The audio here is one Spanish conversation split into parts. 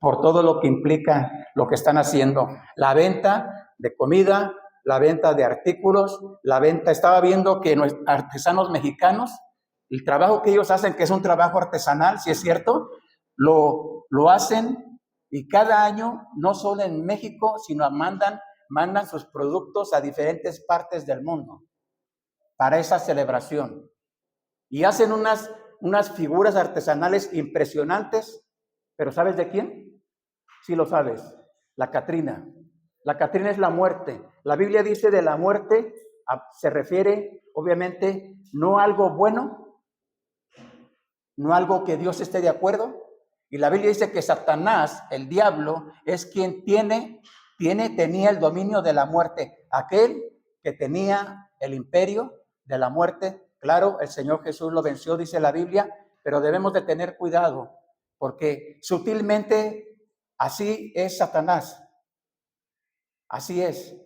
por todo lo que implica lo que están haciendo. La venta de comida, la venta de artículos, la venta, estaba viendo que nuestros artesanos mexicanos, el trabajo que ellos hacen, que es un trabajo artesanal, si es cierto, lo hacen y cada año, no solo en México, sino mandan sus productos a diferentes partes del mundo para esa celebración. Y hacen unas figuras artesanales impresionantes, pero ¿sabes de quién? Sí lo sabes, la Catrina. La Catrina es la muerte. La Biblia dice de la muerte, se refiere obviamente no a algo bueno, no a algo que Dios esté de acuerdo. Y la Biblia dice que Satanás, el diablo, es quien tenía el dominio de la muerte. Aquel que tenía el imperio de la muerte. Claro, el Señor Jesús lo venció, dice la Biblia, pero debemos de tener cuidado, porque sutilmente así es Satanás. Así es.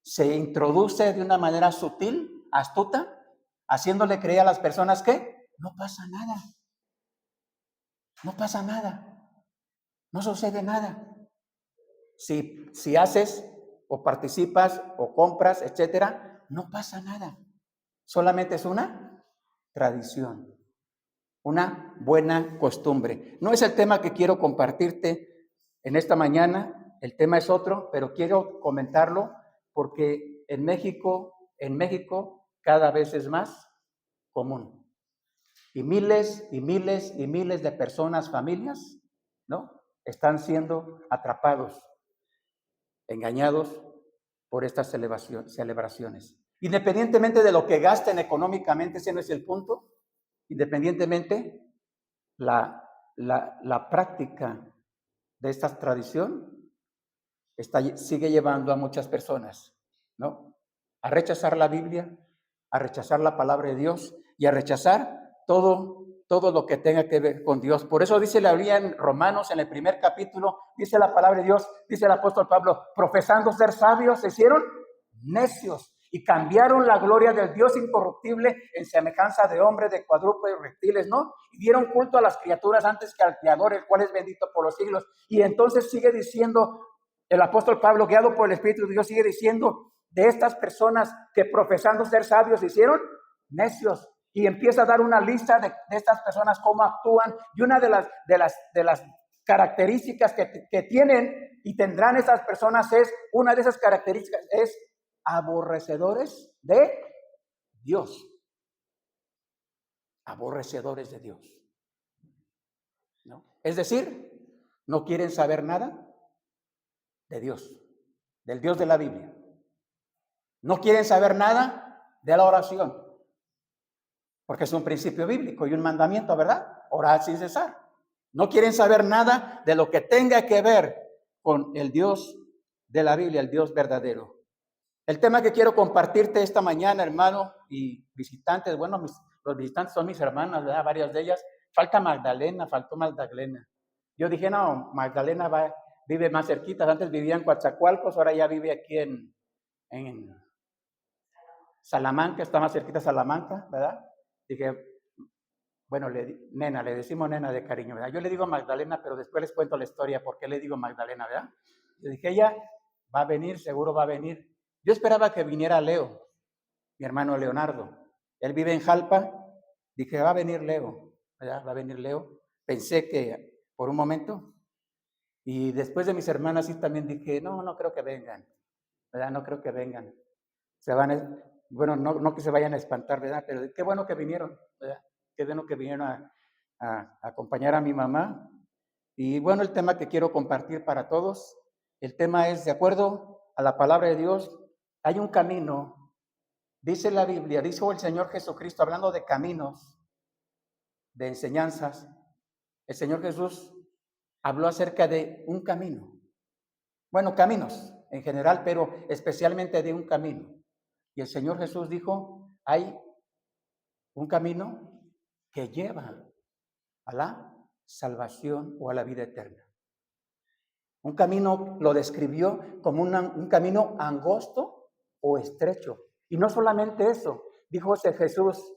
Se introduce de una manera sutil, astuta, haciéndole creer a las personas que no pasa nada. No pasa nada. No sucede nada. Si haces o participas o compras, etcétera, no pasa nada. Solamente es una tradición, una buena costumbre. No es el tema que quiero compartirte en esta mañana. El tema es otro, pero quiero comentarlo porque en México cada vez es más común. Y miles y miles y miles de personas, familias, ¿no? Están siendo atrapados, engañados por estas celebraciones. Independientemente de lo que gasten económicamente, ese no es el punto. Independientemente, la práctica de esta tradición sigue llevando a muchas personas, ¿no? A rechazar la Biblia, a rechazar la palabra de Dios y a rechazar todo lo que tenga que ver con Dios. Por eso dice la Biblia en Romanos, en el primer capítulo, dice la palabra de Dios, dice el apóstol Pablo, profesando ser sabios, se hicieron necios y cambiaron la gloria del Dios incorruptible en semejanza de hombres, de cuadrúpedos, reptiles, ¿no? Y dieron culto a las criaturas antes que al Creador, el cual es bendito por los siglos. Y entonces sigue diciendo el apóstol Pablo, guiado por el Espíritu de Dios, sigue diciendo de estas personas que profesando ser sabios se hicieron necios. Y empieza a dar una lista de estas personas, cómo actúan. Y una de las características que tienen y tendrán esas personas una de esas características es aborrecedores de Dios. Aborrecedores de Dios, ¿no? Es decir, no quieren saber nada de Dios, del Dios de la Biblia. No quieren saber nada de la oración, porque es un principio bíblico y un mandamiento, ¿verdad? Orar sin cesar. No quieren saber nada de lo que tenga que ver con el Dios de la Biblia, el Dios verdadero. El tema que quiero compartirte esta mañana, hermano, y visitantes, bueno, los visitantes son mis hermanas, ¿verdad? Varias de ellas. Faltó Magdalena. Yo dije, no, Magdalena vive más cerquita. Antes vivía en Coatzacoalcos, ahora ya vive aquí en Salamanca, está más cerquita Salamanca, ¿verdad? Dije, bueno, nena, le decimos nena de cariño, ¿verdad? Yo le digo Magdalena, pero después les cuento la historia, por qué le digo Magdalena, ¿verdad? Yo dije, ella va a venir, seguro va a venir. Yo esperaba que viniera Leo, mi hermano Leonardo. Él vive en Jalpa. Dije, va a venir Leo, ¿verdad? Va a venir Leo. Pensé que por un momento. Y después de mis hermanas sí también dije, no creo que vengan, ¿verdad? No creo que vengan. Bueno, no que se vayan a espantar, ¿verdad? Pero qué bueno que vinieron, ¿verdad? Qué bueno que vinieron a acompañar a mi mamá. Y bueno, el tema que quiero compartir para todos, el tema es, de acuerdo a la palabra de Dios, hay un camino, dice la Biblia, dijo el Señor Jesucristo, hablando de caminos, de enseñanzas, el Señor Jesús habló acerca de un camino. Bueno, caminos en general, pero especialmente de un camino. Y el Señor Jesús dijo, hay un camino que lleva a la salvación o a la vida eterna. Un camino lo describió como un camino angosto o estrecho. Y no solamente eso, dijo Jesús,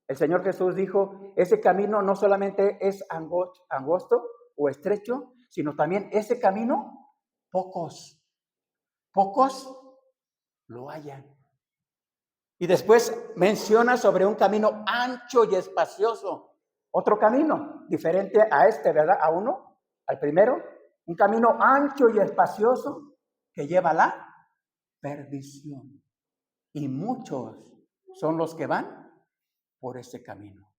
el Señor Jesús dijo, ese camino no solamente es angosto o estrecho, sino también ese camino, pocos lo hallan. Y después menciona sobre un camino ancho y espacioso. Otro camino, diferente a este, ¿verdad? A uno, al primero. Un camino ancho y espacioso que lleva a la perdición. Y muchos son los que van por ese camino.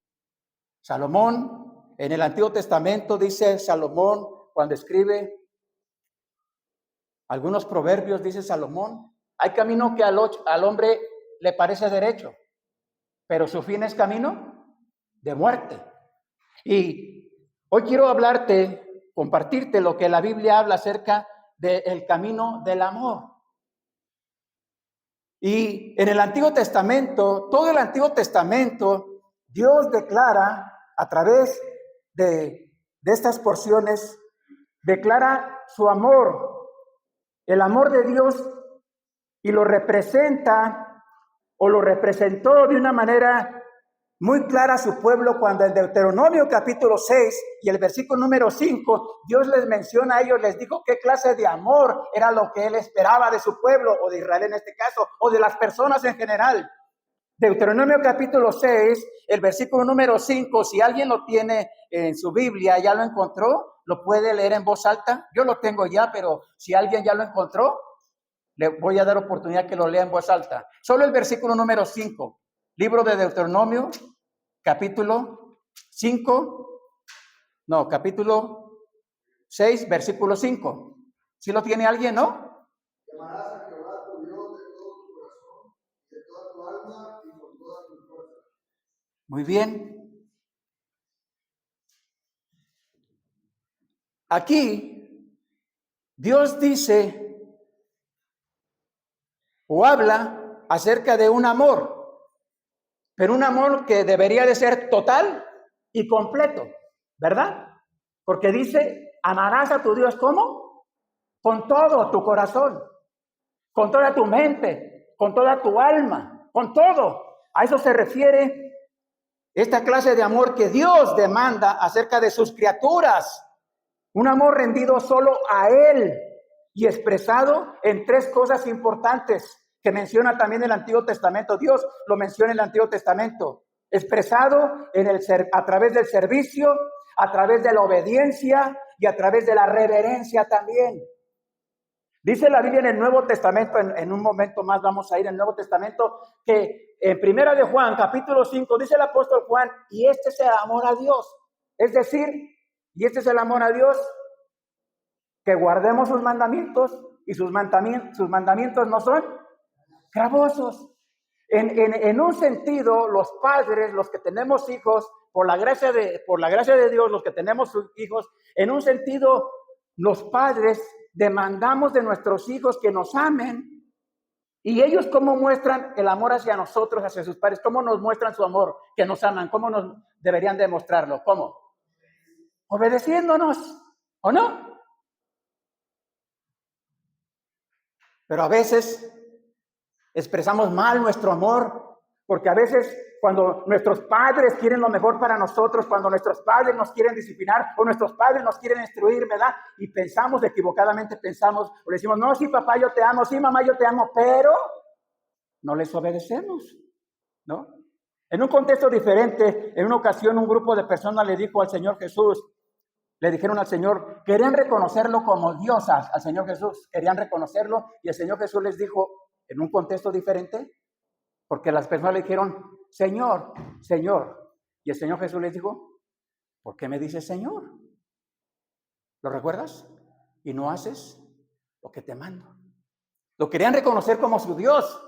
Salomón, en el Antiguo Testamento, dice Salomón, cuando escribe algunos proverbios, dice Salomón, hay camino que al hombre le parece derecho, pero su fin es camino de muerte. Y hoy quiero compartirte lo que la Biblia habla acerca del camino del amor. Y en el Antiguo Testamento, todo el Antiguo Testamento, Dios declara a través de estas porciones, declara su amor, el amor de Dios, y lo representa o lo representó de una manera muy clara a su pueblo cuando en Deuteronomio capítulo 6 y el versículo número 5, Dios les menciona a ellos, les dijo qué clase de amor era lo que él esperaba de su pueblo, o de Israel en este caso, o de las personas en general. Deuteronomio capítulo 6, el versículo número 5, si alguien lo tiene en su Biblia, ya lo encontró, lo puede leer en voz alta. Yo lo tengo ya, pero si alguien ya lo encontró, le voy a dar oportunidad que lo lea en voz alta. Solo el versículo número 5, libro de Deuteronomio, capítulo 6, versículo 5. ¿Sí lo tiene alguien, no? Amarás a Jehová tu Dios de todo tu corazón, de toda tu alma y con toda tu fuerza. Muy bien. Aquí Dios dice o habla acerca de un amor, pero un amor que debería de ser total y completo, ¿verdad? Porque dice, amarás a tu Dios, ¿cómo? Con todo tu corazón, con toda tu mente, con toda tu alma, con todo. A eso se refiere esta clase de amor que Dios demanda acerca de sus criaturas. Un amor rendido solo a Él y expresado en tres cosas importantes que menciona también el Antiguo Testamento. Dios lo menciona en el Antiguo Testamento. Expresado a través del servicio, a través de la obediencia y a través de la reverencia también. Dice la Biblia en el Nuevo Testamento, en un momento más vamos a ir al Nuevo Testamento, que en Primera de Juan, capítulo 5, dice el apóstol Juan, y este es el amor a Dios. Es decir, y este es el amor a Dios, que guardemos sus mandamientos, y sus mandamientos no son gravosos. En un sentido, los padres, los que tenemos hijos, por la gracia de Dios, los que tenemos hijos, en un sentido, los padres demandamos de nuestros hijos que nos amen. Y ellos, ¿cómo muestran el amor hacia nosotros, hacia sus padres? ¿Cómo nos muestran su amor? Que nos aman. ¿Cómo nos deberían demostrarlo? ¿Cómo? Obedeciéndonos, ¿o no? Pero a veces expresamos mal nuestro amor, porque a veces cuando nuestros padres quieren lo mejor para nosotros, cuando nuestros padres nos quieren disciplinar o nuestros padres nos quieren instruir, ¿verdad? Y equivocadamente pensamos, o le decimos, no, sí papá yo te amo, sí mamá yo te amo, pero no les obedecemos, ¿no? En un contexto diferente, en una ocasión un grupo de personas le dijo al Señor Jesús, le dijeron al Señor, querían reconocerlo como Dios al Señor Jesús, querían reconocerlo, y el Señor Jesús les dijo, en un contexto diferente, porque las personas le dijeron, Señor, Señor, y el Señor Jesús les dijo, ¿por qué me dices Señor? ¿Lo recuerdas? Y no haces lo que te mando. Lo querían reconocer como su Dios,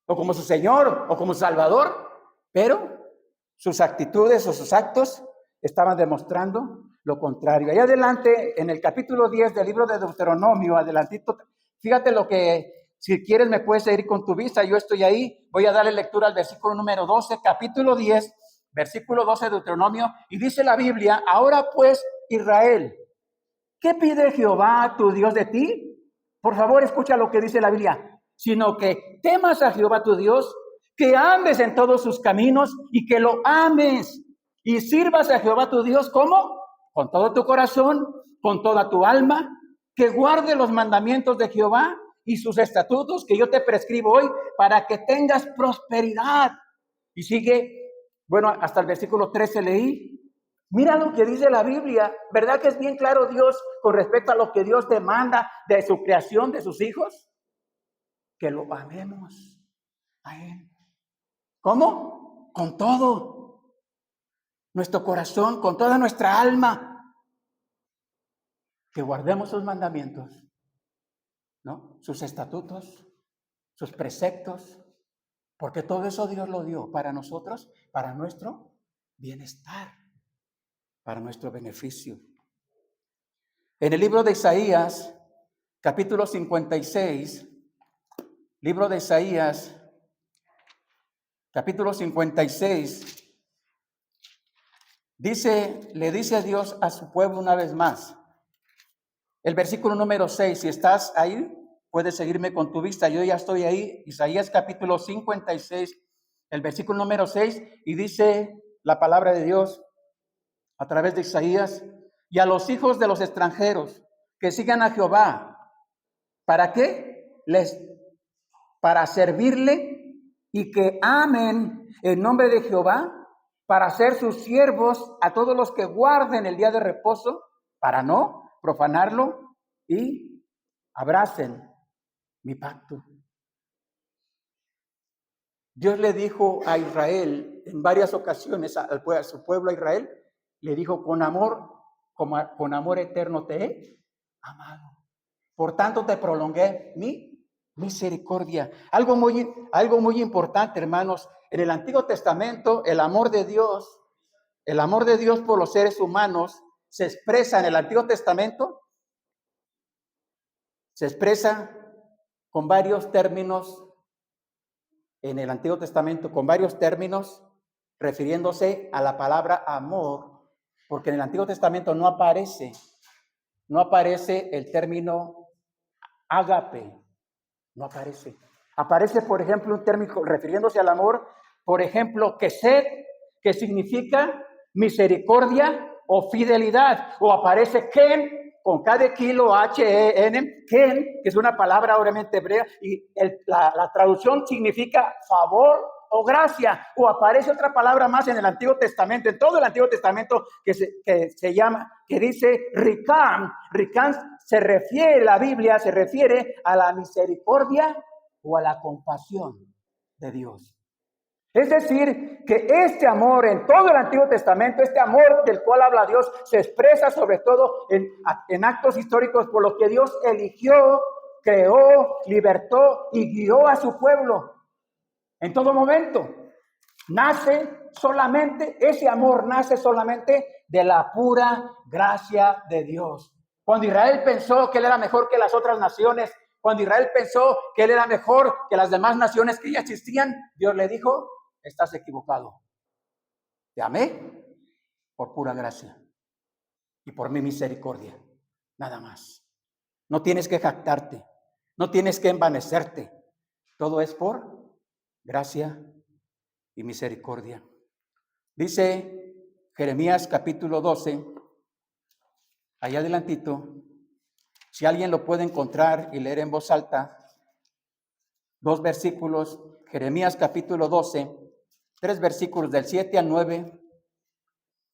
o como su Señor, o como su Salvador, pero sus actitudes o sus actos estaban demostrando lo contrario. Ahí adelante, en el capítulo 10 del libro de Deuteronomio, adelantito, fíjate lo que, si quieres me puedes seguir con tu vista, yo estoy ahí, voy a darle lectura al versículo número 12, capítulo 10, versículo 12 de Deuteronomio, y dice la Biblia, ahora pues Israel, ¿qué pide Jehová tu Dios de ti? Por favor, escucha lo que dice la Biblia, sino que temas a Jehová tu Dios, que ames en todos sus caminos y que lo ames y sirvas a Jehová tu Dios, ¿cómo? con todo tu corazón, con toda tu alma, que guarde los mandamientos de Jehová y sus estatutos que yo te prescribo hoy para que tengas prosperidad. Y sigue, bueno, hasta el versículo 13 leí. Mira lo que dice la Biblia, ¿verdad que es bien claro Dios con respecto a lo que Dios demanda de su creación, de sus hijos? Que lo amemos a Él. ¿Cómo? Con todo nuestro corazón, con toda nuestra alma, que guardemos sus mandamientos, ¿no? Sus estatutos, sus preceptos, porque todo eso Dios lo dio para nosotros, para nuestro bienestar, para nuestro beneficio. En el libro de Isaías, capítulo 56, libro de Isaías, capítulo 56, le dice a Dios a su pueblo una vez más. El versículo número 6, si estás ahí, puedes seguirme con tu vista. Yo ya estoy ahí, Isaías capítulo 56, el versículo número 6, y dice la palabra de Dios a través de Isaías, y a los hijos de los extranjeros que sigan a Jehová. ¿Para qué? Para servirle y que amen el nombre de Jehová, para ser sus siervos a todos los que guarden el día de reposo, para no profanarlo y abracen mi pacto. Dios le dijo a Israel en varias ocasiones, a su pueblo a Israel, le dijo, con amor eterno te he amado. Por tanto te prolongué mi misericordia. Algo muy importante, hermanos. En el Antiguo Testamento, el amor de Dios por los seres humanos se expresa en el Antiguo Testamento, se expresa con varios términos, en el Antiguo Testamento, con varios términos, refiriéndose a la palabra amor, porque en el Antiguo Testamento no aparece el término ágape, no aparece. Aparece, por ejemplo, un término refiriéndose al amor, por ejemplo, kesed, que significa misericordia o fidelidad, o aparece ken, con K de kilo, H-E-N, ken, que es una palabra obviamente hebrea, y la traducción significa favor o gracia, o aparece otra palabra más en el Antiguo Testamento, en todo el Antiguo Testamento, que se llama, que dice rikam. Rikam la Biblia se refiere a la misericordia o a la compasión de Dios. Es decir, que este amor en todo el Antiguo Testamento, este amor del cual habla Dios, se expresa sobre todo en actos históricos por los que Dios eligió, creó, libertó y guió a su pueblo en todo momento. Ese amor nace solamente de la pura gracia de Dios. Cuando Israel pensó que él era mejor que las otras naciones, cuando Israel pensó que él era mejor que las demás naciones que ya existían, Dios le dijo, estás equivocado. Te amé por pura gracia y por mi misericordia, nada más. No tienes que jactarte, no tienes que envanecerte. Todo es por gracia y misericordia. Dice Jeremías capítulo 12, allá adelantito, si alguien lo puede encontrar y leer en voz alta, 2 versículos, Jeremías capítulo 12, 3 versículos del 7 al 9.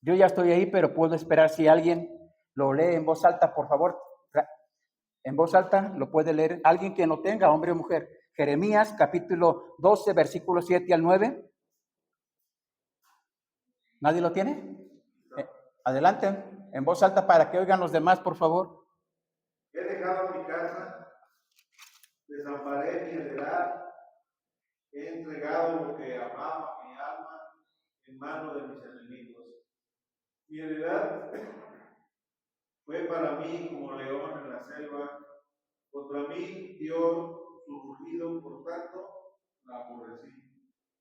Yo ya estoy ahí, pero puedo esperar si alguien lo lee en voz alta, por favor. En voz alta lo puede leer alguien que no tenga, hombre o mujer. Jeremías capítulo 12, versículos 7 al 9. ¿Nadie lo tiene? Adelante, en voz alta para que oigan los demás, por favor. He dejado mi casa, desamparé mi heredad, he entregado lo que amaba mi alma en manos de mis enemigos. Mi heredad fue para mí como león en la selva, contra mí dio su rugido, por tanto la aborrecí.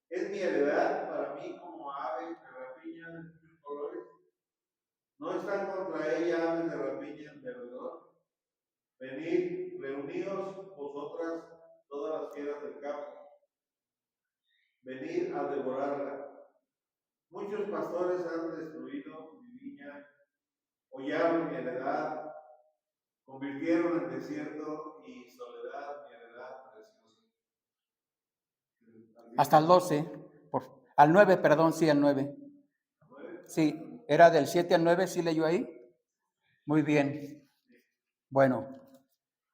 Es mi heredad para mí como ave de rapiña de muchos colores. ¿No están contra ella aves de rapiña alrededor? Venid, reuníos vosotras todas las fieras del campo. Venid a devorarla. Muchos pastores han destruido mi viña hollaron mi heredad, convirtieron en desierto y soledad mi heredad preciosa. Hasta el 12, al 9, perdón, sí, al 9. Sí, era del 7 al 9, ¿sí leyó ahí? Muy bien. Bueno,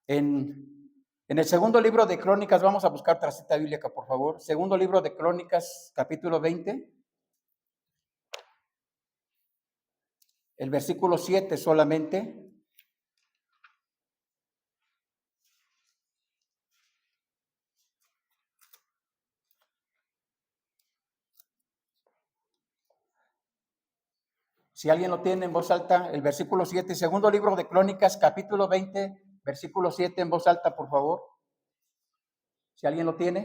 en el segundo libro de Crónicas, vamos a buscar otra cita bíblica, por favor. Segundo libro de Crónicas, capítulo 20. El versículo 7 solamente. Si alguien lo tiene en voz alta, el versículo 7, segundo libro de Crónicas, capítulo 20, versículo 7 en voz alta, por favor. Si alguien lo tiene.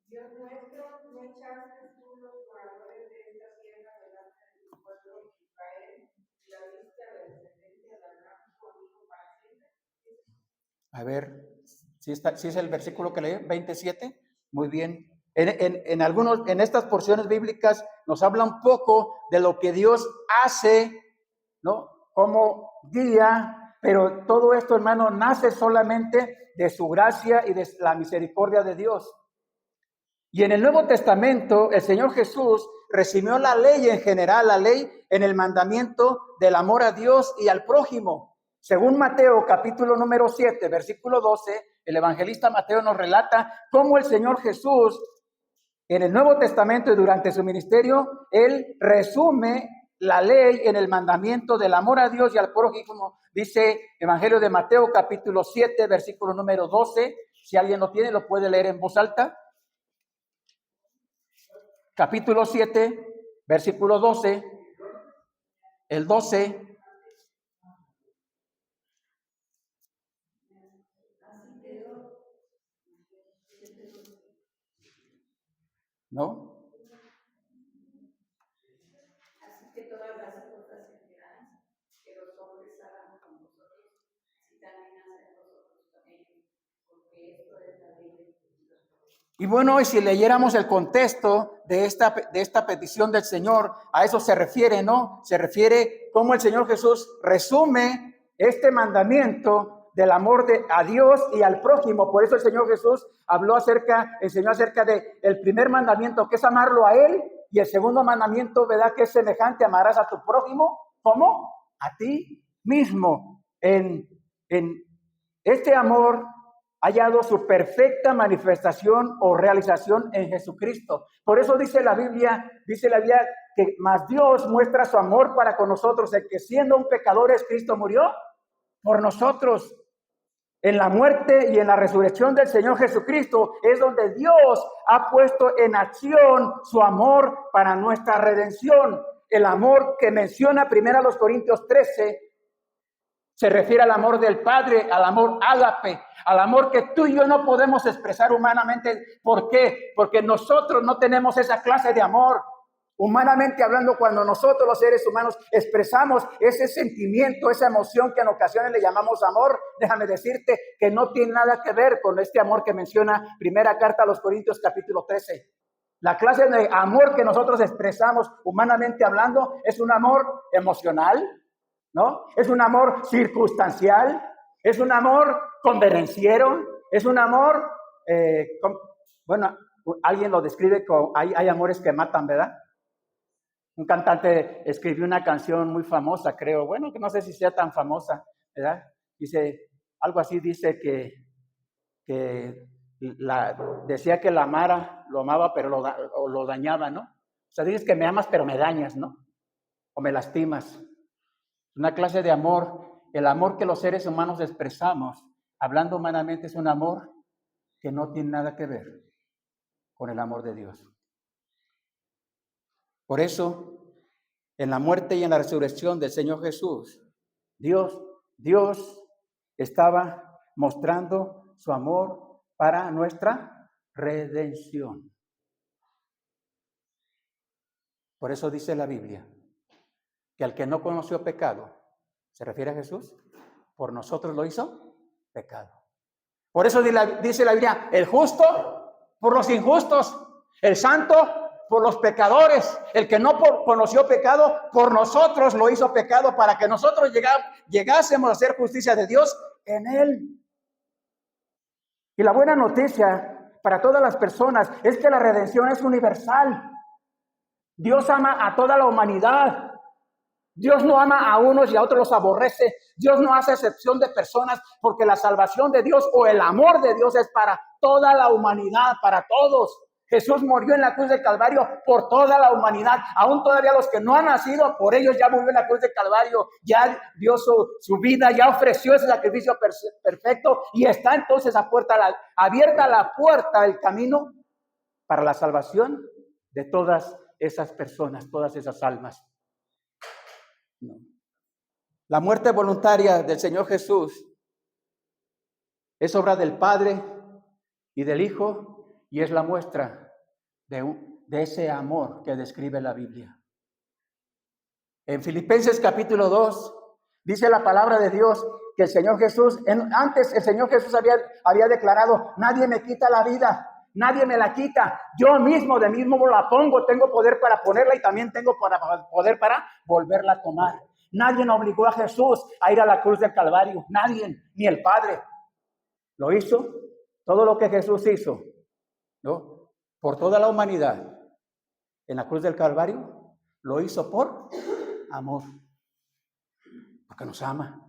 Dios nuestro, no echaste tú los moradores de esta tierra delante de tu pueblo Israel, y la diste a la descendencia de Abraham conmigo para siempre. A ver, si es el versículo que leí, 27. Muy bien. En estas porciones bíblicas nos habla un poco de lo que Dios hace, ¿no? Como guía, pero todo esto, hermano, nace solamente de su gracia y de la misericordia de Dios. Y en el Nuevo Testamento, el Señor Jesús recibió la ley en general, la ley en el mandamiento del amor a Dios y al prójimo. Según Mateo, capítulo número 7, versículo 12, el evangelista Mateo nos relata cómo el Señor Jesús, en el Nuevo Testamento y durante su ministerio, él resume la ley en el mandamiento del amor a Dios y al prójimo. Dice Evangelio de Mateo, capítulo 7, versículo número 12. Si alguien lo tiene, lo puede leer en voz alta. Capítulo 7, versículo 12. El 12. ¿No? Así que todas las cosas sentirán que los hombres hagan con vosotros, si también hacen vosotros con ellos, porque esto es la ley de Dios. Y bueno, y si leyéramos el contexto de esta petición del Señor, a eso se refiere, ¿no? Se refiere cómo el Señor Jesús resume este mandamiento del amor a Dios y al prójimo. Por eso el Señor Jesús enseñó acerca de el primer mandamiento, que es amarlo a Él, y el segundo mandamiento, ¿verdad?, que es semejante, amarás a tu prójimo, ¿cómo? A ti mismo. En este amor ha hallado su perfecta manifestación o realización en Jesucristo. Por eso dice la Biblia que más Dios muestra su amor para con nosotros, el que siendo un pecadores, Cristo murió por nosotros. En la muerte y en la resurrección del Señor Jesucristo es donde Dios ha puesto en acción su amor para nuestra redención. El amor que menciona 1 Corintios 13 se refiere al amor del Padre, al amor ágape, al amor que tú y yo no podemos expresar humanamente. ¿Por qué? Porque nosotros no tenemos esa clase de amor. Humanamente hablando, cuando nosotros los seres humanos expresamos ese sentimiento, esa emoción que en ocasiones le llamamos amor, déjame decirte que no tiene nada que ver con este amor que menciona primera carta a los Corintios capítulo 13. La clase de amor que nosotros expresamos humanamente hablando es un amor emocional, ¿no? Es un amor circunstancial, es un amor convenenciero, es un amor, bueno, alguien lo describe como, hay amores que matan, ¿verdad? Un cantante escribió una canción muy famosa, creo, bueno, que no sé si sea tan famosa, ¿verdad? Dice, algo así dice decía que la amara, lo amaba, pero lo dañaba, ¿no? O sea, dices que me amas, pero me dañas, ¿no? O me lastimas. Una clase de amor, el amor que los seres humanos expresamos, hablando humanamente, es un amor que no tiene nada que ver con el amor de Dios. Por eso, en la muerte y en la resurrección del Señor Jesús, Dios estaba mostrando su amor para nuestra redención. Por eso dice la Biblia que al que no conoció pecado, ¿se refiere a Jesús? Por nosotros lo hizo pecado. Por eso dice la Biblia, el justo por los injustos, el santo por los pecadores. El que no conoció pecado, por nosotros lo hizo pecado para que nosotros llegásemos a hacer justicia de Dios en él. Y la buena noticia para todas las personas es que la redención es universal. Dios ama a toda la humanidad. Dios no ama a unos y a otros los aborrece. Dios no hace excepción de personas, porque la salvación de Dios o el amor de Dios es para toda la humanidad, para todos. Jesús murió en la cruz del Calvario por toda la humanidad. Aún todavía los que no han nacido, por ellos ya murió en la cruz del Calvario. Ya dio su vida, ya ofreció ese sacrificio perfecto. Y está entonces abierta la puerta, el camino para la salvación de todas esas personas, todas esas almas. No. La muerte voluntaria del Señor Jesús es obra del Padre y del Hijo, y es la muestra de ese amor que describe la Biblia. En Filipenses capítulo 2 dice la palabra de Dios que el Señor Jesús, antes el Señor Jesús había declarado: nadie me quita la vida, nadie me la quita, yo mismo de mismo la pongo, tengo poder para ponerla y también tengo poder para volverla a tomar. Nadie obligó a Jesús a ir a la cruz del Calvario, nadie, ni el Padre. Lo hizo, todo lo que Jesús hizo, ¿no?, por toda la humanidad en la cruz del Calvario, lo hizo por amor, porque nos ama.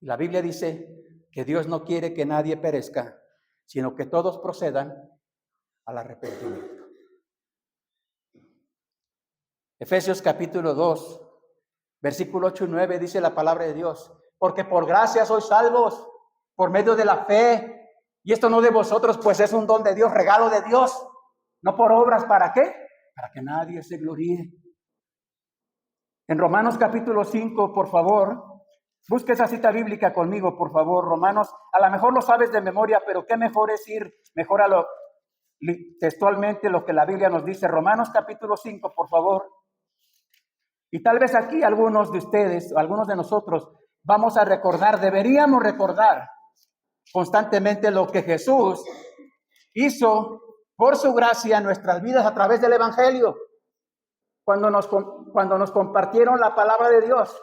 La Biblia dice que Dios no quiere que nadie perezca, sino que todos procedan al arrepentimiento. Efesios capítulo 2, versículo 8 y 9 dice la palabra de Dios: porque por gracia sois salvos, por medio de la fe, y esto no de vosotros, pues es un don de Dios, regalo de Dios, no por obras. ¿Para qué? Para que nadie se gloríe. En Romanos capítulo 5, por favor, busque esa cita bíblica conmigo, por favor. Romanos, a lo mejor lo sabes de memoria, pero qué mejor es ir mejor a textualmente lo que la Biblia nos dice. Romanos capítulo 5, por favor. Y tal vez aquí algunos de ustedes, algunos de nosotros, vamos a recordar, deberíamos recordar constantemente lo que Jesús hizo por su gracia en nuestras vidas a través del Evangelio. Cuando nos compartieron la palabra de Dios,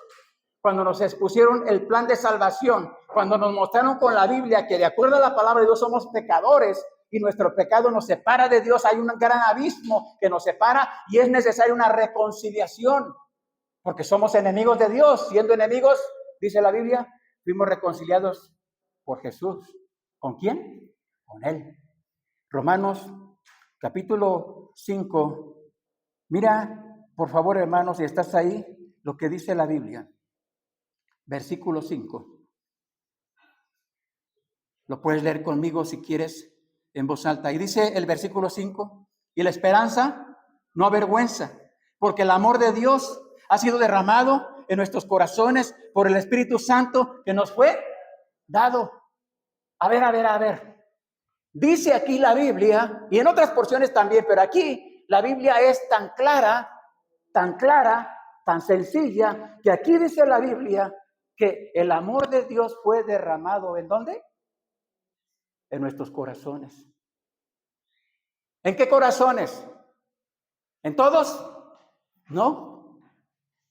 cuando nos expusieron el plan de salvación, cuando nos mostraron con la Biblia que de acuerdo a la palabra de Dios somos pecadores y nuestro pecado nos separa de Dios, hay un gran abismo que nos separa y es necesaria una reconciliación, porque somos enemigos de Dios. Siendo enemigos, dice la Biblia, fuimos reconciliados por Jesús. ¿Con quién? Con Él. Romanos capítulo 5. Mira, por favor, hermanos, si estás ahí, lo que dice la Biblia. Versículo 5. Lo puedes leer conmigo si quieres en voz alta. Y dice el versículo 5: y la esperanza no avergüenza, porque el amor de Dios ha sido derramado en nuestros corazones por el Espíritu Santo que nos fue dado. A ver. Dice aquí la Biblia, y en otras porciones también, pero aquí la Biblia es tan clara, tan sencilla, que aquí dice la Biblia que el amor de Dios fue derramado, ¿en dónde? En nuestros corazones. ¿En qué corazones? ¿En todos? No,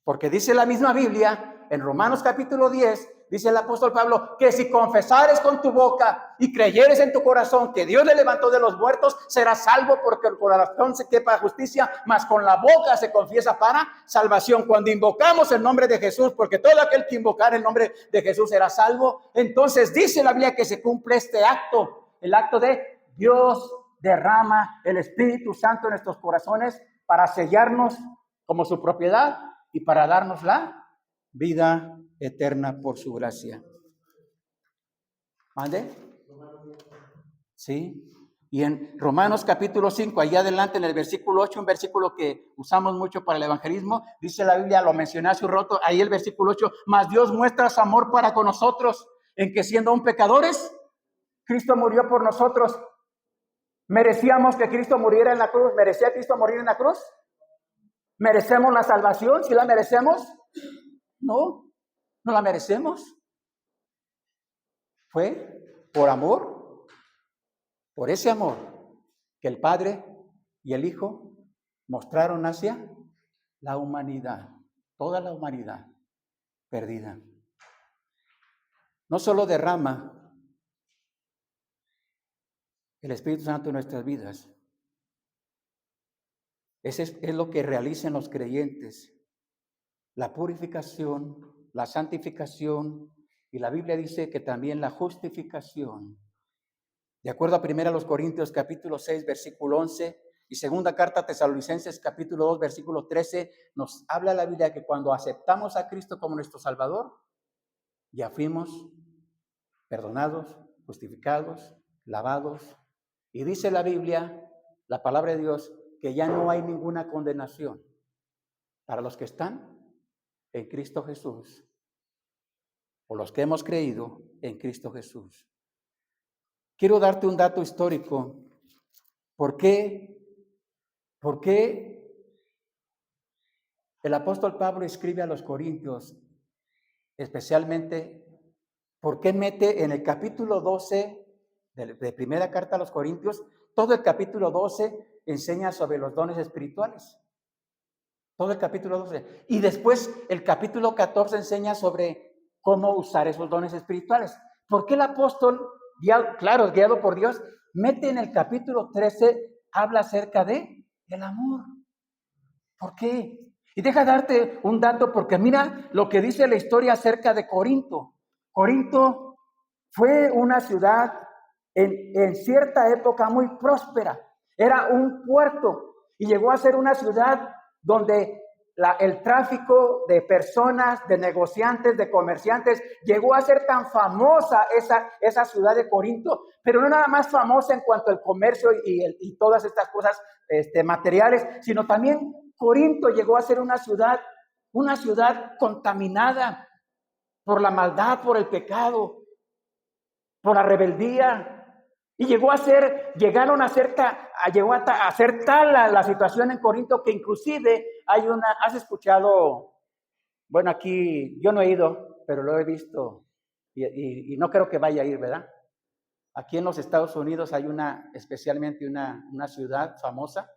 porque dice la misma Biblia, en Romanos capítulo 10, dice el apóstol Pablo, que si confesares con tu boca y creyeres en tu corazón que Dios le levantó de los muertos, serás salvo, porque el corazón se cree para justicia, mas con la boca se confiesa para salvación. Cuando invocamos el nombre de Jesús, porque todo aquel que invocar el nombre de Jesús será salvo, entonces dice la Biblia que se cumple este acto, el acto de Dios derrama el Espíritu Santo en nuestros corazones para sellarnos como su propiedad y para darnos la vida eterna por su gracia. ¿Mande? Sí. Y en Romanos capítulo 5, allá adelante en el versículo 8, un versículo que usamos mucho para el evangelismo, dice la Biblia, lo mencioné hace un rato, ahí el versículo 8, mas Dios muestra su amor para con nosotros, en que siendo aún pecadores, Cristo murió por nosotros. ¿Merecíamos que Cristo muriera en la cruz? ¿Merecía Cristo morir en la cruz? ¿Merecemos la salvación? ¿Sí la merecemos? No la merecemos. Fue por amor, por ese amor que el Padre y el Hijo mostraron hacia la humanidad, toda la humanidad perdida. No solo derrama el Espíritu Santo en nuestras vidas, ese es lo que realizan los creyentes, la purificación, la santificación, y la Biblia dice que también la justificación. De acuerdo a 1 Corintios capítulo 6, versículo 11, y segunda carta a Tesalonicenses capítulo 2, versículo 13, nos habla la Biblia que cuando aceptamos a Cristo como nuestro Salvador, ya fuimos perdonados, justificados, lavados. Y dice la Biblia, la palabra de Dios, que ya no hay ninguna condenación para los que están en Cristo Jesús, o los que hemos creído en Cristo Jesús. Quiero darte un dato histórico. ¿Por qué el apóstol Pablo escribe a los Corintios, especialmente, por qué mete en el capítulo 12 de primera carta a los Corintios, todo el capítulo 12 enseña sobre los dones espirituales? Todo el capítulo 12. Y después el capítulo 14 enseña sobre cómo usar esos dones espirituales. ¿Por qué el apóstol, guiado por Dios, mete en el capítulo 13, habla acerca del amor? ¿Por qué? Y deja darte un dato, porque mira lo que dice la historia acerca de Corinto. Corinto fue una ciudad en cierta época muy próspera. Era un puerto y llegó a ser una ciudad donde el tráfico de personas, de negociantes, de comerciantes, llegó a ser tan famosa esa ciudad de Corinto, pero no nada más famosa en cuanto al comercio y todas estas cosas materiales, sino también Corinto llegó a ser una ciudad contaminada por la maldad, por el pecado, por la rebeldía. Y llegó a ser tal la situación en Corinto que inclusive ¿has escuchado? Bueno, aquí yo no he ido, pero lo he visto y no creo que vaya a ir, ¿verdad? Aquí en los Estados Unidos hay especialmente una ciudad famosa,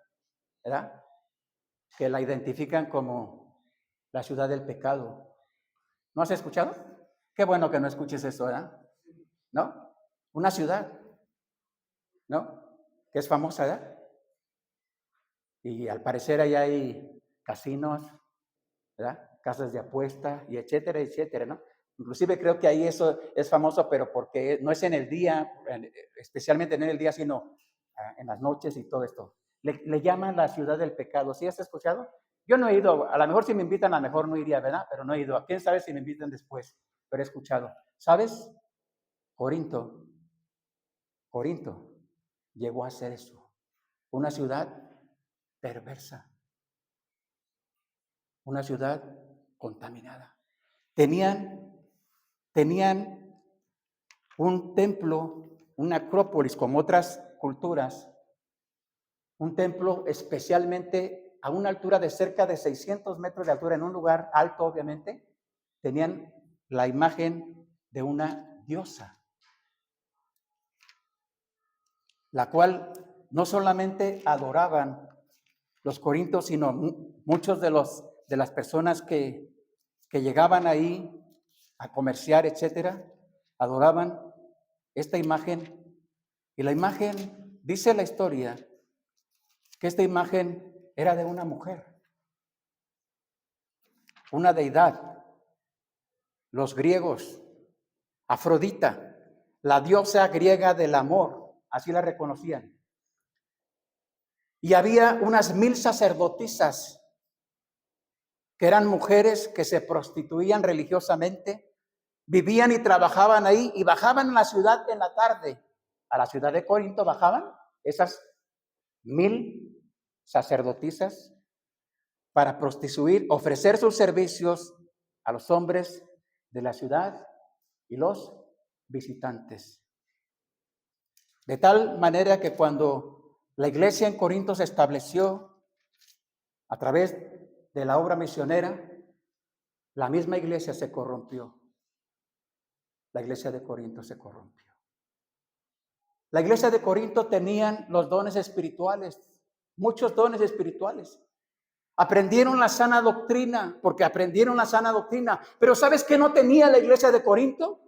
¿verdad? Que la identifican como la ciudad del pecado. ¿No has escuchado? Qué bueno que no escuches eso, ¿verdad? ¿No? Una ciudad, ¿no? Que es famosa, ¿verdad? Y al parecer ahí hay casinos, ¿verdad? Casas de apuesta y etcétera, etcétera, ¿no? Inclusive creo que ahí eso es famoso, pero porque no es en el día, especialmente en el día, sino en las noches y todo esto. Le llaman la ciudad del pecado. ¿Sí has escuchado? Yo no he ido, a lo mejor si me invitan, a lo mejor no iría, ¿verdad? Pero no he ido. ¿Quién sabe si me invitan después? Pero he escuchado. ¿Sabes? Corinto llegó a ser eso. Una ciudad perversa. Una ciudad contaminada. Tenían un templo, una acrópolis como otras culturas, un templo especialmente a una altura de cerca de 600 metros de altura, en un lugar alto obviamente. Tenían la imagen de una diosa, la cual no solamente adoraban los corintios, sino muchos de las personas que llegaban ahí a comerciar, etcétera, adoraban esta imagen. Y la imagen, dice la historia, que esta imagen era de una mujer, una deidad. Los griegos, Afrodita, la diosa griega del amor, así la reconocían. Y había unas 1000 sacerdotisas que eran mujeres que se prostituían religiosamente, vivían y trabajaban ahí y bajaban a la ciudad en la tarde. A la ciudad de Corinto bajaban esas 1000 sacerdotisas para prostituir, ofrecer sus servicios a los hombres de la ciudad y los visitantes. De tal manera que cuando la iglesia en Corinto se estableció a través de la obra misionera, la misma iglesia se corrompió. La iglesia de Corinto se corrompió. La iglesia de Corinto tenían los dones espirituales muchos dones espirituales. Aprendieron la sana doctrina, porque aprendieron la sana doctrina. Pero ¿sabes qué no tenía la iglesia de Corinto?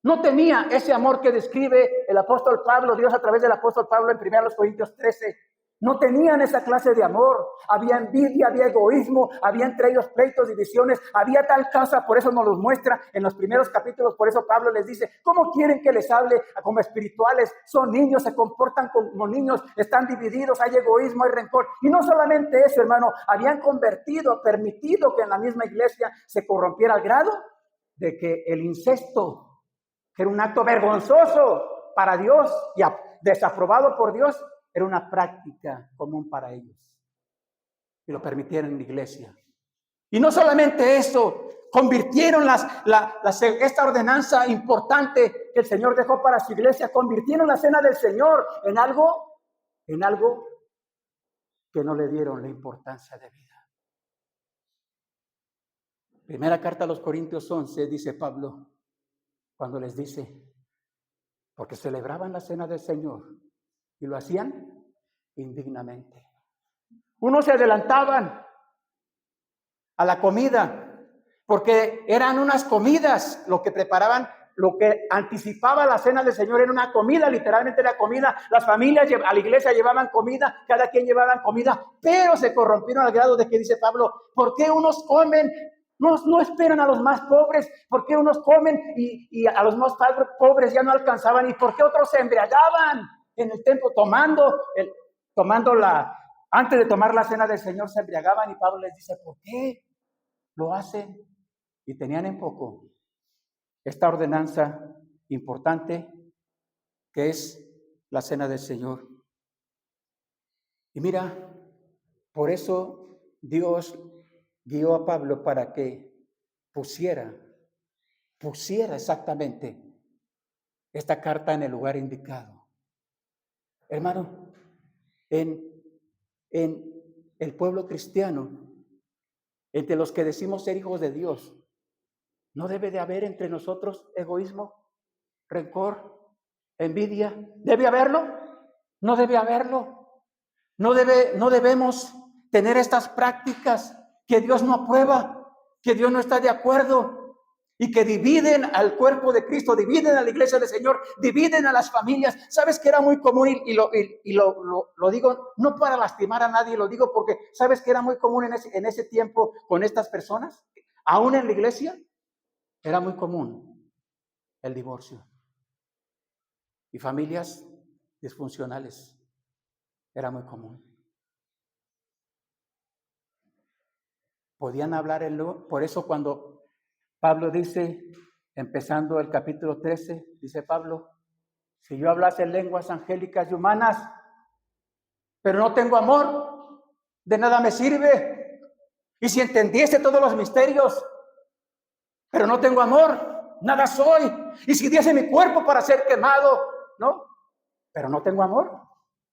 No tenía ese amor que describe el apóstol Pablo, Dios a través del apóstol Pablo en 1 Corintios 13. No tenían esa clase de amor. Había envidia, había egoísmo, había entre ellos pleitos, divisiones, había tal cosa, por eso nos los muestra en los primeros capítulos. Por eso Pablo les dice, ¿cómo quieren que les hable como espirituales? Son niños, se comportan como niños, están divididos, hay egoísmo, hay rencor. Y no solamente eso, hermano, habían permitido que en la misma iglesia se corrompiera al grado de que el incesto, que era un acto vergonzoso para Dios y desaprobado por Dios, era una práctica común para ellos. Y lo permitieron en la iglesia. Y no solamente eso, convirtieron esta ordenanza importante que el Señor dejó para su iglesia, convirtieron la cena del Señor en algo que no le dieron la importancia de vida. Primera carta a los Corintios 11, dice Pablo, cuando les dice, porque celebraban la cena del Señor y lo hacían indignamente. Unos se adelantaban a la comida, porque eran unas comidas, lo que preparaban, lo que anticipaba la cena del Señor era una comida, literalmente era comida. Las familias a la iglesia llevaban comida, cada quien llevaba comida, pero se corrompieron al grado de que dice Pablo, ¿por qué unos comen? No esperan a los más pobres. ¿Por qué unos comen y a los más pobres ya no alcanzaban? ¿Y por qué otros se embriagaban en el templo antes de tomar la cena del Señor se embriagaban? Y Pablo les dice, ¿por qué lo hacen? Y tenían en poco esta ordenanza importante que es la cena del Señor. Y mira, por eso Dios guió a Pablo para que pusiera exactamente esta carta en el lugar indicado. Hermano, en el pueblo cristiano, entre los que decimos ser hijos de Dios, ¿no debe de haber entre nosotros egoísmo, rencor, envidia? ¿Debe haberlo? No debe haberlo. No debemos tener estas prácticas que Dios no aprueba, que Dios no está de acuerdo y que dividen al cuerpo de Cristo, dividen a la iglesia del Señor, dividen a las familias. ¿Sabes que era muy común? Y lo digo no para lastimar a nadie, lo digo porque ¿sabes que era muy común en ese tiempo con estas personas? Aún en la iglesia era muy común el divorcio y familias disfuncionales. Era muy común. Podían hablar por eso cuando Pablo dice, empezando el capítulo 13, dice Pablo, si yo hablase lenguas angélicas y humanas, pero no tengo amor, de nada me sirve. Y si entendiese todos los misterios, pero no tengo amor, nada soy. Y si diese mi cuerpo para ser quemado, ¿no? Pero no tengo amor,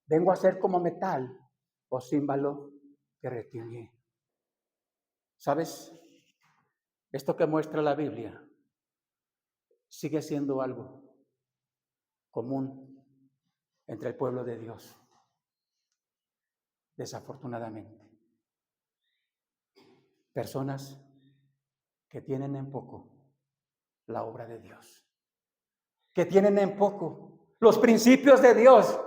vengo a ser como metal o címbalo que retiñe. ¿Sabes? Esto que muestra la Biblia sigue siendo algo común entre el pueblo de Dios, desafortunadamente. Personas que tienen en poco la obra de Dios, que tienen en poco los principios de Dios,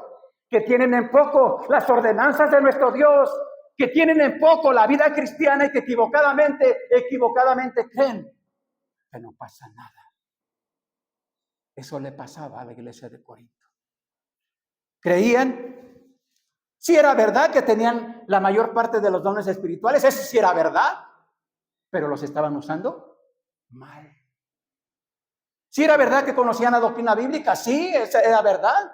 que tienen en poco las ordenanzas de nuestro Dios, que tienen en poco la vida cristiana y que equivocadamente creen que no pasa nada. Eso le pasaba a la iglesia de Corinto. Creían, sí era verdad que tenían la mayor parte de los dones espirituales, eso sí era verdad, pero los estaban usando mal. Sí era verdad que conocían la doctrina bíblica, sí, esa era verdad,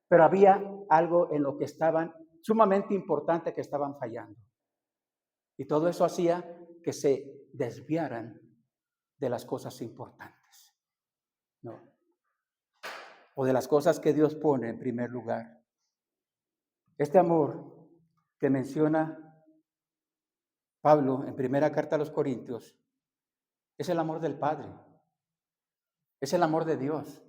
pero había algo en lo que estaban sumamente importante que estaban fallando. Y todo eso hacía que se desviaran de las cosas importantes, ¿no? O de las cosas que Dios pone en primer lugar. Este amor que menciona Pablo en primera carta a los Corintios es el amor del Padre, es el amor de Dios,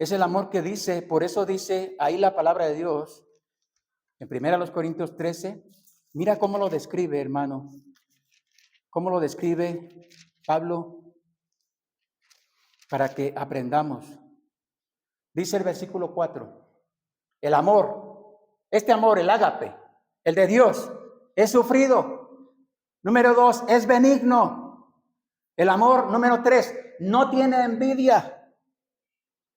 es el amor que dice, por eso dice ahí la palabra de Dios, En 1 Corintios 13, mira cómo lo describe, hermano. Cómo lo describe Pablo para que aprendamos. Dice el versículo 4, el amor, este amor, el ágape, el de Dios, es sufrido. Número 2, es benigno. El amor, número 3, no tiene envidia,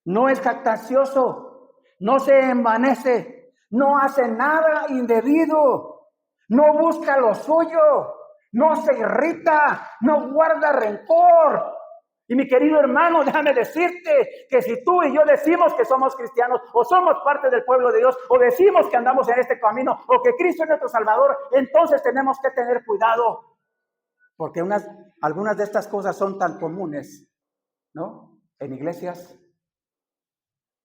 no es jactancioso, no se envanece, no hace nada indebido, no busca lo suyo, no se irrita, no guarda rencor. Y mi querido hermano, déjame decirte que si tú y yo decimos que somos cristianos o somos parte del pueblo de Dios o decimos que andamos en este camino o que Cristo es nuestro Salvador, entonces tenemos que tener cuidado. Porque algunas de estas cosas son tan comunes, ¿no? En iglesias,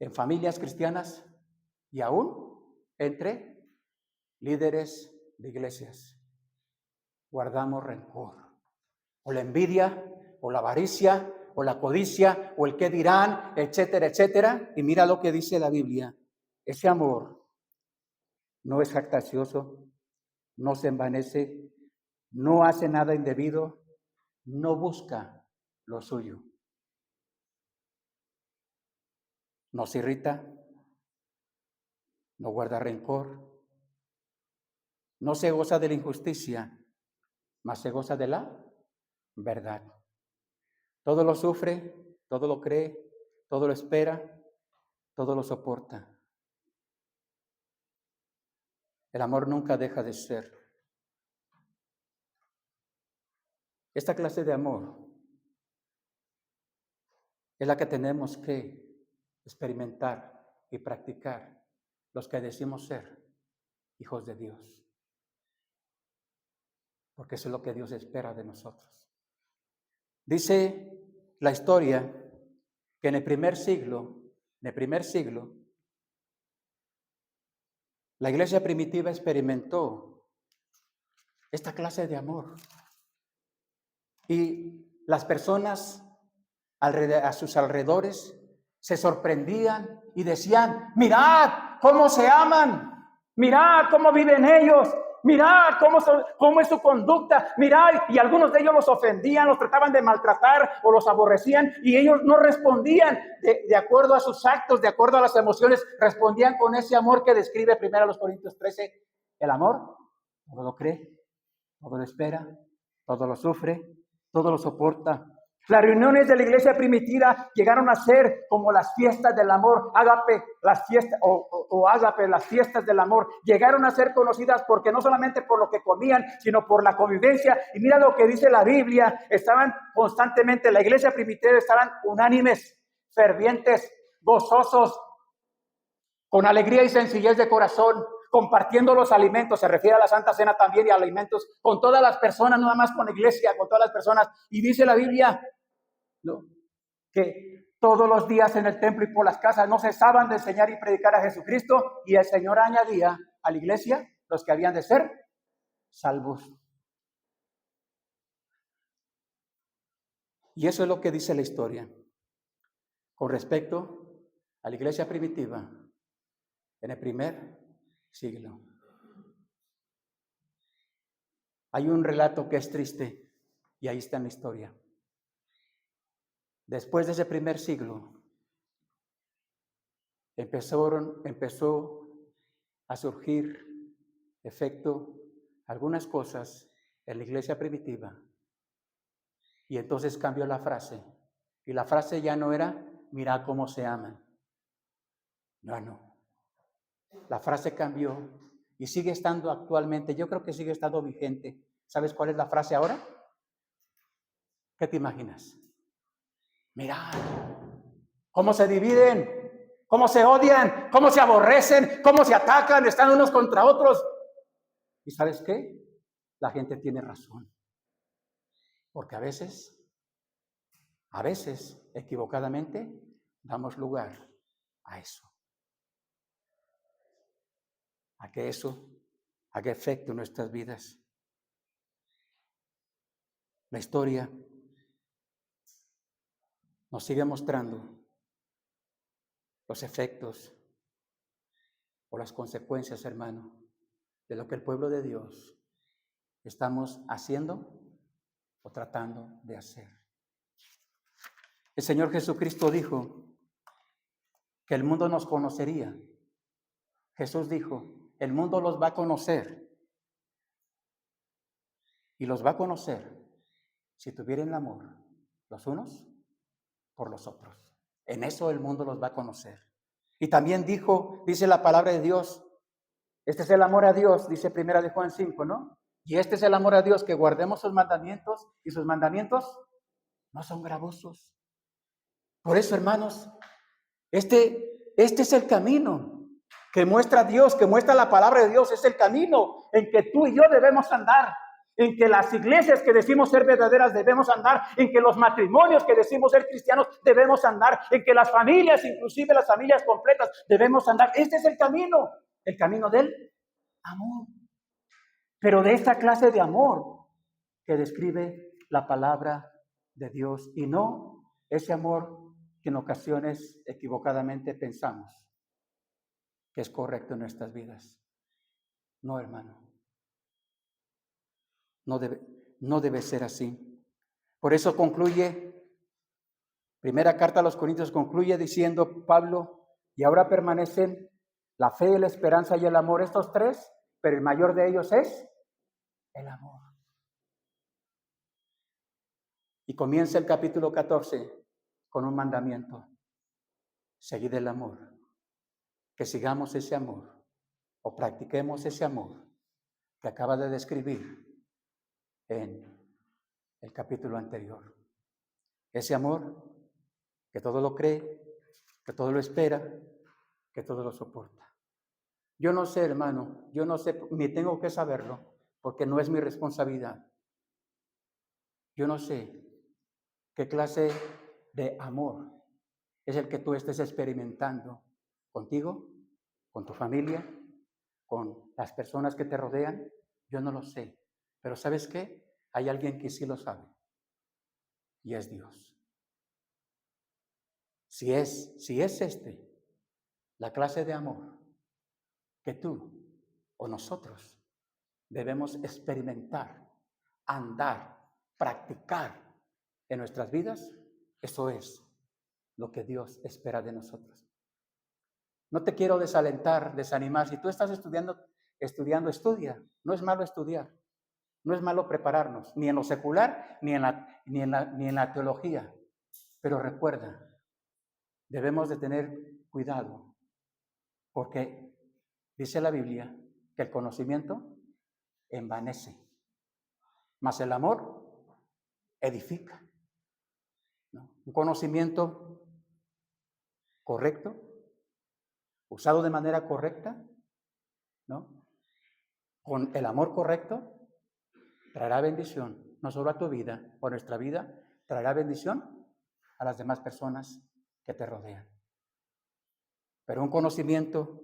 en familias cristianas y aún entre líderes de iglesias. Guardamos rencor, o la envidia, o la avaricia, o la codicia, o el qué dirán, etcétera, etcétera. Y mira lo que dice la Biblia. Ese amor no es jactancioso, no se envanece, no hace nada indebido, no busca lo suyo. No se irrita, no guarda rencor, no se goza de la injusticia, mas se goza de la verdad. Todo lo sufre, todo lo cree, todo lo espera, todo lo soporta. El amor nunca deja de ser. Esta clase de amor es la que tenemos que experimentar y practicar los que decimos ser hijos de Dios. Porque eso es lo que Dios espera de nosotros. Dice la historia que en el primer siglo, la iglesia primitiva experimentó esta clase de amor. Y las personas a sus alrededores se sorprendían y decían: mirad cómo se aman, mirad cómo viven ellos, mirad cómo es su conducta, mirad. Y algunos de ellos los ofendían, los trataban de maltratar o los aborrecían, y ellos no respondían de acuerdo a sus actos, de acuerdo a las emociones, respondían con ese amor que describe 1 Corintios 13. El amor todo lo cree, todo lo espera, todo lo sufre, todo lo soporta. Las reuniones de la iglesia primitiva llegaron a ser como las fiestas del amor, ágape, las fiestas ágape, las fiestas del amor. Llegaron a ser conocidas porque no solamente por lo que comían, sino por la convivencia. Y mira lo que dice la Biblia: estaban constantemente, la iglesia primitiva estaban unánimes, fervientes, gozosos, con alegría y sencillez de corazón, compartiendo los alimentos. Se refiere a la Santa Cena también, y a alimentos con todas las personas, no nada más con la iglesia, con todas las personas. Y dice la Biblia, ¿no?, que todos los días en el templo y por las casas no cesaban de enseñar y predicar a Jesucristo, y el Señor añadía a la iglesia los que habían de ser salvos. Y eso es lo que dice la historia con respecto a la iglesia primitiva en el primer siglo. Hay un relato que es triste y ahí está en la historia. Después de ese primer siglo, empezó a surgir algunas cosas en la iglesia primitiva, y entonces cambió la frase, y la frase ya no era mirad cómo se aman. No. La frase cambió y sigue estando actualmente. Yo creo que sigue estando vigente. ¿Sabes cuál es la frase ahora? ¿Qué te imaginas? Mirad cómo se dividen, cómo se odian, cómo se aborrecen, cómo se atacan, están unos contra otros. ¿Y sabes qué? La gente tiene razón. Porque a veces, equivocadamente, damos lugar a eso. A que eso haga efecto en nuestras vidas. La historia nos sigue mostrando los efectos o las consecuencias, hermano, de lo que el pueblo de Dios estamos haciendo o tratando de hacer. El Señor Jesucristo dijo que el mundo nos conocería. Jesús dijo, el mundo los va a conocer. Y los va a conocer si tuvieran amor los unos por los otros. En eso el mundo los va a conocer. Y también dice la palabra de Dios, este es el amor a Dios, dice 1 de Juan 5, ¿no? Y este es el amor a Dios, que guardemos sus mandamientos, y sus mandamientos no son gravosos. Por eso, hermanos, este es el camino que muestra Dios, que muestra la palabra de Dios, es el camino en que tú y yo debemos andar, en que las iglesias que decimos ser verdaderas debemos andar, en que los matrimonios que decimos ser cristianos debemos andar, en que las familias, inclusive las familias completas, debemos andar. Este es el camino del amor, pero de esta clase de amor que describe la palabra de Dios, y no ese amor que en ocasiones equivocadamente pensamos que es correcto en nuestras vidas. No, hermano. No debe ser así. Por eso concluye, primera carta a los Corintios concluye diciendo Pablo, y ahora permanecen la fe, la esperanza y el amor, estos tres, pero el mayor de ellos es el amor. Y comienza el capítulo 14 con un mandamiento: seguid el amor, que sigamos ese amor o practiquemos ese amor que acaba de describir en el capítulo anterior. Ese amor que todo lo cree, que todo lo espera, que todo lo soporta. Yo no sé, hermano, yo no sé, ni tengo que saberlo, porque no es mi responsabilidad. Yo no sé qué clase de amor es el que tú estés experimentando contigo, con tu familia, con las personas que te rodean. Yo no lo sé. Pero ¿sabes qué? Hay alguien que sí lo sabe. Y es Dios. Si es la clase de amor que tú o nosotros debemos experimentar, andar, practicar en nuestras vidas, eso es lo que Dios espera de nosotros. No te quiero desalentar, desanimar. Si tú estás estudiando, estudia. No es malo estudiar. No es malo prepararnos, ni en lo secular, ni en la teología. Pero recuerda, debemos de tener cuidado, porque dice la Biblia que el conocimiento envanece, mas el amor edifica, ¿no? Un conocimiento correcto, usado de manera correcta, ¿no? Con el amor correcto, traerá bendición, no solo a tu vida o a nuestra vida, traerá bendición a las demás personas que te rodean. Pero un conocimiento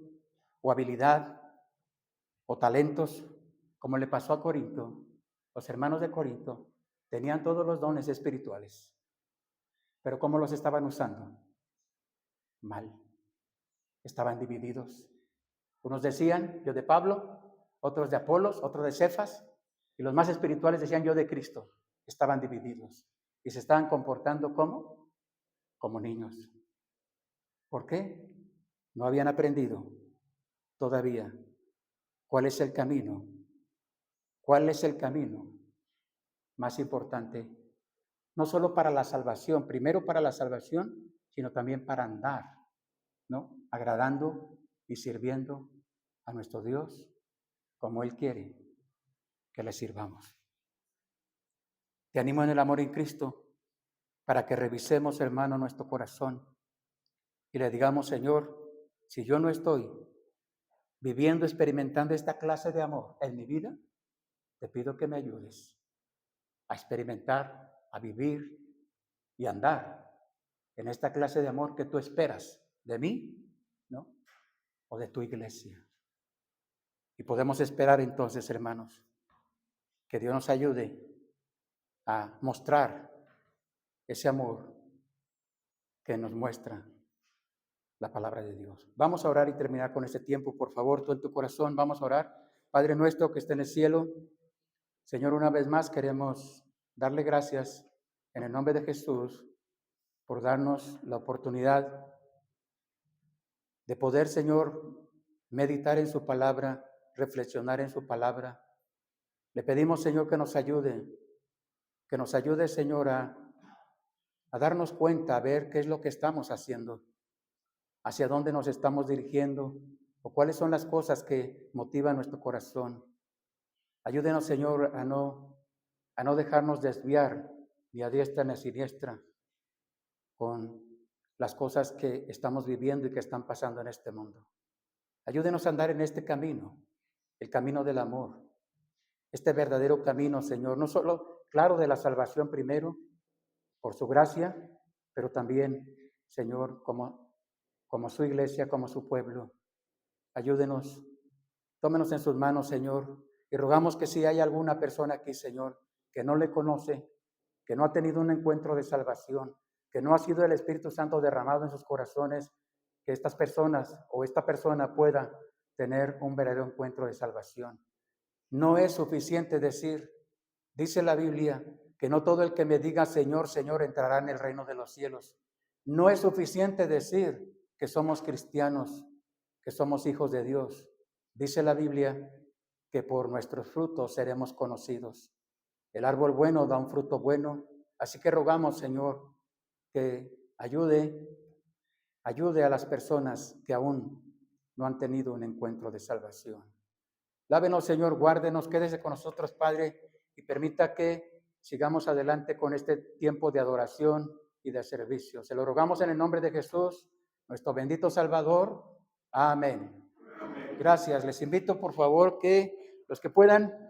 o habilidad o talentos, como le pasó a Corinto, los hermanos de Corinto tenían todos los dones espirituales, pero ¿cómo los estaban usando? Mal. Estaban divididos. Unos decían, yo de Pablo, otros de Apolos, otros de Cefas, y los más espirituales decían, yo de Cristo. Estaban divididos y se estaban comportando como niños. ¿Por qué? No habían aprendido todavía cuál es el camino. ¿Cuál es el camino más importante? No solo para la salvación, primero para la salvación, sino también para andar, ¿no? Agradando y sirviendo a nuestro Dios como Él quiere que le sirvamos. Te animo en el amor en Cristo para que revisemos, hermano, nuestro corazón y le digamos, Señor, si yo no estoy viviendo, experimentando esta clase de amor en mi vida, te pido que me ayudes a experimentar, a vivir y andar en esta clase de amor que tú esperas de mí, ¿no? O de tu iglesia. Y podemos esperar entonces, hermanos, que Dios nos ayude a mostrar ese amor que nos muestra la palabra de Dios. Vamos a orar y terminar con este tiempo. Por favor, tú en tu corazón, vamos a orar Padre nuestro que está en el cielo, Señor, una vez más queremos darle gracias en el nombre de Jesús por darnos la oportunidad de poder, Señor, meditar en su palabra, reflexionar en su palabra. Le pedimos, Señor, que nos ayude, Señor, a darnos cuenta, a ver qué es lo que estamos haciendo, hacia dónde nos estamos dirigiendo, o cuáles son las cosas que motivan nuestro corazón. Ayúdenos, Señor, a no dejarnos desviar ni a diestra ni a siniestra con las cosas que estamos viviendo y que están pasando en este mundo. Ayúdenos a andar en este camino, el camino del amor, este verdadero camino, Señor, no solo, claro, de la salvación primero, por su gracia, pero también, Señor, como su iglesia, como su pueblo. Ayúdenos, tómenos en sus manos, Señor, y rogamos que si hay alguna persona aquí, Señor, que no le conoce, que no ha tenido un encuentro de salvación, que no ha sido el Espíritu Santo derramado en sus corazones, que estas personas o esta persona pueda tener un verdadero encuentro de salvación. No es suficiente decir, dice la Biblia, que no todo el que me diga Señor, Señor entrará en el reino de los cielos. No es suficiente decir que somos cristianos, que somos hijos de Dios. Dice la Biblia que por nuestros frutos seremos conocidos. El árbol bueno da un fruto bueno, así que rogamos, Señor, que ayude a las personas que aún no han tenido un encuentro de salvación. Lávenos, Señor, guárdenos, quédese con nosotros, Padre, y permita que sigamos adelante con este tiempo de adoración y de servicio. Se lo rogamos en el nombre de Jesús, nuestro bendito Salvador. Amén. Gracias. Les invito, por favor, que los que puedan